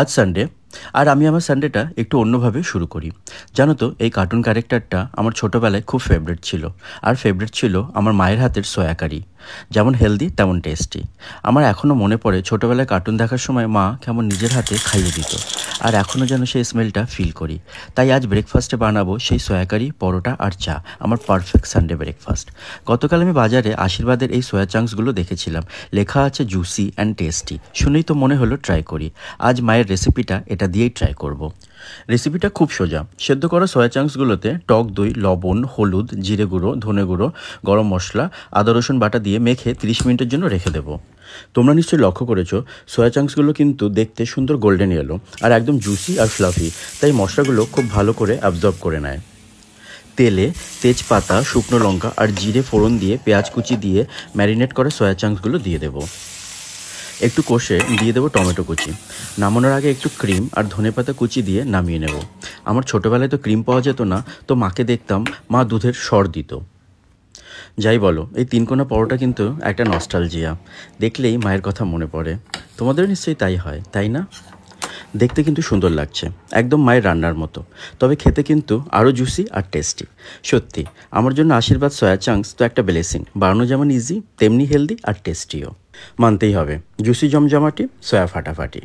আজ সানডে, আর আমি আমার সানডেটা একটু অন্যভাবে শুরু করি। জানো তো, এই কার্টুন ক্যারেক্টারটা আমার ছোটোবেলায় খুব ফেভারিট ছিল। আর ফেভারিট ছিল আমার মায়ের হাতের সয়া কারি। যেমন হেলদি তেমন টেস্টি। আমার এখনও মনে পড়ে ছোটোবেলায় কার্টুন দেখার সময় মা কেমন নিজের হাতে খাইয়ে দিত, আর এখনও যেন সেই স্মেলটা ফিল করি। তাই আজ ব্রেকফাস্টে বানাবো সেই সয়া কারি, পরোটা আর চা, আমার পারফেক্ট সানডে ব্রেকফাস্ট। গতকাল আমি বাজারে আশীর্বাদের এই সয়া চাংসগুলো দেখেছিলাম, লেখা আছে জুসি অ্যান্ড টেস্টি। শুনেই তো মনে হলো ট্রাই করি। আজ মায়ের রেসিপিটা এটা দিয়েই ট্রাই করব। রেসিপিটা খুব সোজা। সেদ্ধ করা সয়া চাংসগুলোতে টক দই, লবণ, হলুদ, জিরে গুঁড়ো, ধনে গুঁড়ো, গরম মশলা, আদা রসুন বাটা দিয়ে মেখে 30 মিনিটের জন্য রেখে দেবো। তোমরা নিশ্চয়ই লক্ষ্য করেছো, সয়া চাংসগুলো কিন্তু দেখতে সুন্দর গোল্ডেন ইয়েলো আর একদম জুসি আর ফ্লাফি, তাই মশলাগুলো খুব ভালো করে অ্যাবজর্ব করে নেয়। তেলে তেজপাতা, শুকনো লঙ্কা আর জিরে ফোড়ন দিয়ে পেঁয়াজ কুচি দিয়ে ম্যারিনেট করা সয়া চাংসগুলো দিয়ে দেবো। একটু কষে দিয়ে দেবো টমেটো কুচি। নামানোর আগে একটু ক্রিম আর ধনেপাতা কুচি দিয়ে নামিয়ে নেব। আমার ছোটোবেলায় তো ক্রিম পাওয়া যেত না, তো মাকে দেখতাম মা দুধের সর দিত। যাই বলো, এই তিনকোনা পরোটা কিন্তু একটা নস্টালজিয়া। দেখলেই মায়ের কথা মনে পড়ে। তোমাদের নিশ্চয়ই তাই হয়, তাই না? দেখতে কিন্তু সুন্দর লাগছে, একদম মায়ের রান্নার মতো। তবে খেতে কিন্তু আরও জুসি আর টেস্টি। সত্যি, আমার জন্য আশীর্বাদ সয়া চাংস তো একটা ব্লেসিং। বানানো যেমন ইজি, তেমনি হেলদি আর টেস্টিও। মানতেই হবে, জুসি জমজমাটি, সয়া ফাটাফাটি।